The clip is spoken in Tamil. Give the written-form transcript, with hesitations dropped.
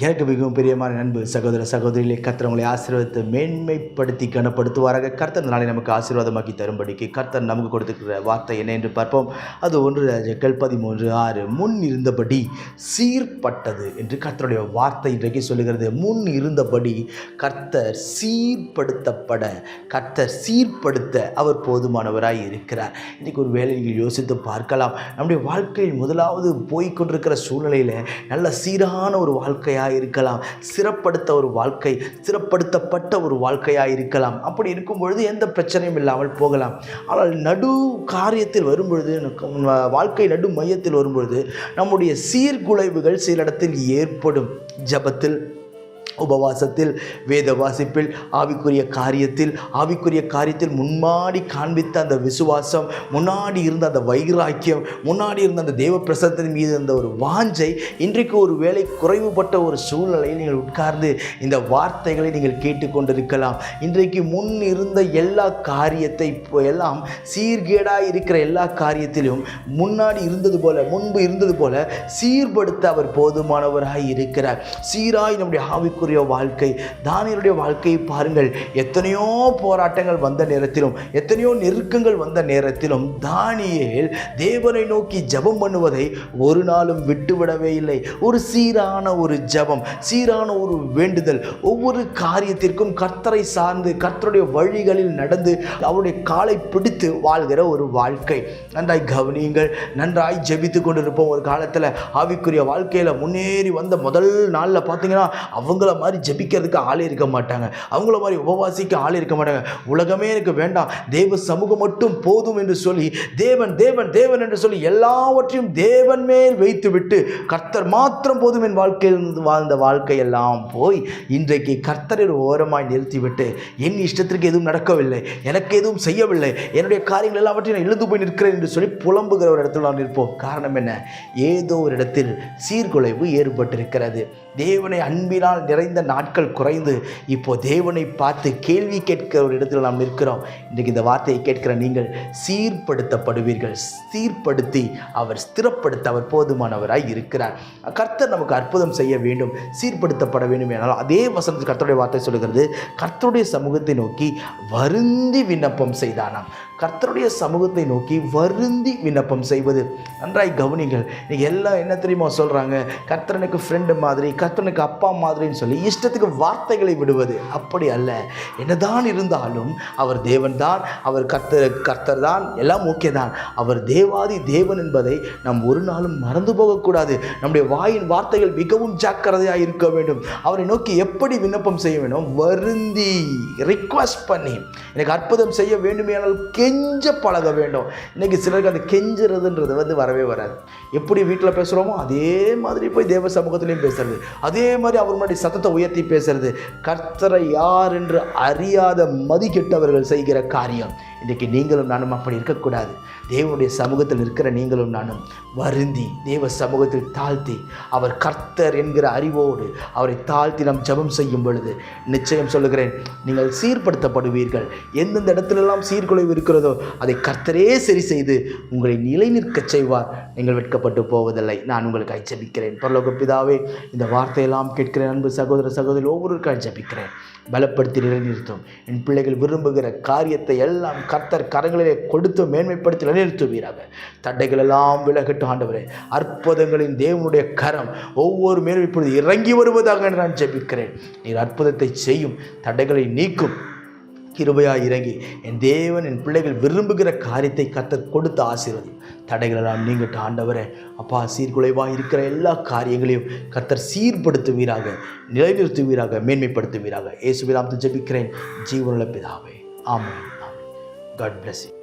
எனக்கு மிகவும் பிரியமான அன்பு சகோதர சகோதரிகளை கர்த்தர் உங்களை ஆசீர்வாதத்தை மேன்மைப்படுத்தி கனப்படுத்துவாராக. கர்த்தர் நாளை நமக்கு ஆசீர்வாதமாக்கி தரும்படிக்கு கர்த்தர் நமக்கு கொடுத்துக்கிற வார்த்தை என்ன என்று பார்ப்போம். அது 1 ராஜாக்கள் 13:6 முன் இருந்தபடி சீர்பட்டது என்று கர்த்தருடைய வார்த்தை இன்றைக்கு சொல்லுகிறது. முன் இருந்தபடி கர்த்தர் சீர்படுத்த அவர் போதுமானவராய் இருக்கிறார். இன்றைக்கு ஒரு வேளை நீங்கள் யோசித்து பார்க்கலாம். நம்முடைய வாழ்க்கையில் முதலாவது போய்கொண்டிருக்கிற சூழ்நிலையில் நல்ல சீரான ஒரு வாழ்க்கையாக இருக்கலாம், சிறப்படுத்தப்பட்ட ஒரு வாழ்க்கையாக இருக்கலாம். அப்படி இருக்கும் பொழுது எந்த பிரச்சனையும் இல்லாமல் போகலாம். ஆனால் நடு காரியத்தில் வரும்பொழுது, வாழ்க்கை நடு மையத்தில் வரும்பொழுது நம்முடைய சீர்குலைவுகள் சில இடத்தில் ஏற்படும். ஜபத்தில், உபவாசத்தில், வேத வாசிப்பில், ஆவிக்குரிய காரியத்தில் முன்னாடி காண்பித்த அந்த விசுவாசம், முன்னாடி இருந்த அந்த வைராக்கியம், முன்னாடி இருந்த அந்த தேவ பிரசன்னத்தின் மீது அந்த ஒரு வாஞ்சை இன்றைக்கு ஒரு வேளை குறைவுபட்ட ஒரு சூழ்நிலையில் நீங்கள் உட்கார்ந்து இந்த வார்த்தைகளை நீங்கள் கேட்டுக்கொண்டிருக்கலாம். இன்றைக்கு முன் இருந்த எல்லா காரியத்தை எல்லாம் சீர்கேடாக இருக்கிற எல்லா காரியத்திலும் முன்பு இருந்தது போல சீர்படுத்த அவர் போதுமானவராய் இருக்கிறார். சீராய் நம்முடைய ஆவிக்குரிய வாழ்க்கை, தானியேலுடைய வாழ்க்கையை பாருங்கள். எத்தனையோ போராட்டங்கள் வந்த நேரத்திலும், எத்தனையோ நெருக்கங்கள் வந்த நேரத்திலும் தானியேல் தேவனை நோக்கி ஜெபம் பண்ணுவதை ஒரு நாளும் விட்டுவிடவே இல்லை. ஒரு சீரான ஒரு ஜெபம், சீரான ஒரு வேண்டுதல், ஒவ்வொரு காரியத்திற்கும் கர்த்தரை சார்ந்து கர்த்தருடைய வழிகளில் நடந்து அவருடைய காலை பிடித்து வாழ்கிற ஒரு வாழ்க்கை. நன்றாய் கவனியுங்கள். நன்றாய் ஜெபித்து கொண்டிருப்போம். ஒரு காலத்தில் ஆவிக்குரிய வாழ்க்கையில் முன்னேறி வந்த முதல் நாளில் பார்த்தீங்கன்னா அவங்கள மாதிரி ஜெபிக்கிறதுக்கு ஆளே இருக்க மாட்டாங்க, அவங்கள மாதிரி உபவாசிக்க ஆளே இருக்க மாட்டாங்க. உலகமே எனக்கு வேண்டாம், தேவ சமூகம் மட்டும் போதும் என்று சொல்லி தேவன் தேவன் தேவன் என்று சொல்லி எல்லாவற்றையும் தேவன் மேல் வைத்துவிட்டு கர்த்தர் மாத்திரம் போதும் என் வாழ்க்கையில் வாழ்ந்த வாழ்க்கையெல்லாம் போய் இன்றைக்கு கர்த்தரை ஓரமாய் நிறுத்திவிட்டு என் இஷ்டத்திற்கு எதுவும் நடக்கவில்லை, எனக்கு எதுவும் செய்யவில்லை, என்னுடைய காரியங்கள் எல்லாவற்றையும் நான் இழுந்து போய் நிற்கிறேன் என்று சொல்லி புலம்புகிற ஒரு இடத்தில் நான் நிற்போம். காரணம் என்ன? ஏதோ ஒரு இடத்தில் சீர்குலைவு ஏற்பட்டிருக்கிறது. தேவனை அன்பினால் நிறைந்த நாட்கள் குறைந்து இப்போ தேவனை பார்த்து கேள்வி கேட்கிற ஒரு இடத்தில் நாம் நிற்கிறோம். இன்றைக்கு இந்த வார்த்தையை கேட்கிற நீங்கள் சீர்படுத்தப்படுவீர்கள். சீர்படுத்தி அவர் ஸ்திரப்படுத்த அவர் போதுமானவராய் இருக்கிறார். கர்த்தர் நமக்கு அற்புதம் செய்ய வேண்டும், சீர்படுத்தப்பட வேண்டும். என்றால் அதே வசனத்தில் கர்த்தருடைய வார்த்தை சொல்லுகிறது, கர்த்தருடைய சமூகத்தை நோக்கி வருந்தி விண்ணப்பம் செய்தானாம். கர்த்தருடைய சமூகத்தை நோக்கி வருந்தி விண்ணப்பம் செய்வது. நன்றாய் கவனிங்கள். நீங்கள் எல்லாம் என்ன தெரியுமா சொல்கிறாங்க? கர்த்தரனுக்கு ஃப்ரெண்டு மாதிரி, கர்த்தனுக்கு அப்பா மாதிரின்னு சொல்லி இஷ்டத்துக்கு வார்த்தைகளை விடுவது. அப்படி அல்ல. என்னதான் இருந்தாலும் அவர் தேவன் தான், அவர் கர்த்தர் தான், எல்லாம் ஓகே தான். அவர் தேவாதி தேவன் என்பதை நாம் ஒரு நாளும் மறந்து போகக்கூடாது. நம்முடைய வாயின் வார்த்தைகள் மிகவும் ஜாக்கிரதையாக இருக்க வேண்டும். அவரை நோக்கி எப்படி விண்ணப்பம் செய்ய வேண்டும்? வருந்தி, ரிக்வெஸ்ட் பண்ணி, எனக்கு அற்புதம் செய்ய வேண்டுமே ஆனால் கெஞ்ச பழக வேண்டும். இன்றைக்கி சிலருக்கு அந்த கெஞ்சுறதுன்றது வரவே வராது. எப்படி வீட்டில் பேசுகிறோமோ அதே மாதிரி போய் தேவ சமூகத்திலையும் பேசுறது, அதே மாதிரி அவர் முன்னாடி சத்தத்தை உயர்த்தி பேசுறது. கர்த்தரை யார் என்று அறியாத மதிக்கெட்டவர்கள் செய்கிற காரியம். இன்றைக்கு நீங்களும் நானும் அப்படி இருக்கக்கூடாது. தேவனுடைய சமூகத்தில் இருக்கிற நீங்களும் நானும் வருந்தி தேவ சமூகத்தில் தாழ்த்தி அவர் கர்த்தர் என்கிற அறிவோடு அவரை தாழ்த்தி நாம் ஜெபம் செய்யும் பொழுது நிச்சயம் சொல்லுகிறேன், நீங்கள் சீர்படுத்தப்படுவீர்கள். எந்தெந்த இடத்துலெல்லாம் சீர்குலைவு இருக்கிறதோ அதை கர்த்தரே சரி செய்து உங்களை நிலை நிற்கச் செய்வார். நீங்கள் வெட்கப்பட்டு போவதில்லை. நான் உங்களுக்கு ஜெபிக்கிறேன். பரலோக பிதாவே, இந்த வார்த்தையெல்லாம் கேட்கிறேன். அன்பு சகோதர சகோதரி ஒவ்வொருவருக்காக ஜெபிக்கிறேன். பலப்படுத்தி நிலைநிறுத்தும். என் பிள்ளைகள் விரும்புகிற காரியத்தை எல்லாம் கர்த்தர் கரங்களிலே கொடுத்து மேன்மைப்படுத்தி நிலைநிறுத்துவீராக. தடைகள் எல்லாம் விலகட்டும் ஆண்டவரே. அற்புதங்களின் தேவனுடைய கரம் ஒவ்வொரு மேலும் இப்பொழுது இறங்கி வருவதாக நான் ஜெபிக்கிறேன். நீர் அற்புதத்தை செய்யும், தடைகளை நீக்கும், கிருபையாக இறங்கி என் தேவன் என் பிள்ளைகள் விரும்புகிற காரியத்தை கர்த்தர் கொடுத்து ஆசீர்வதி. தடைகளெல்லாம் நீங்கட்ட ஆண்டவரே. அப்பா, சீர்குலைவாக இருக்கிற எல்லா காரியங்களையும் கர்த்தர் சீர்படுத்துவீராக, நிலைநிறுத்துவீராக, மேன்மைப்படுத்துவீராக. இயேசுவின் நாமத்தில் ஜெபிக்கிறேன் ஜீவனுள்ள பிதாவே. ஆமென். God bless you.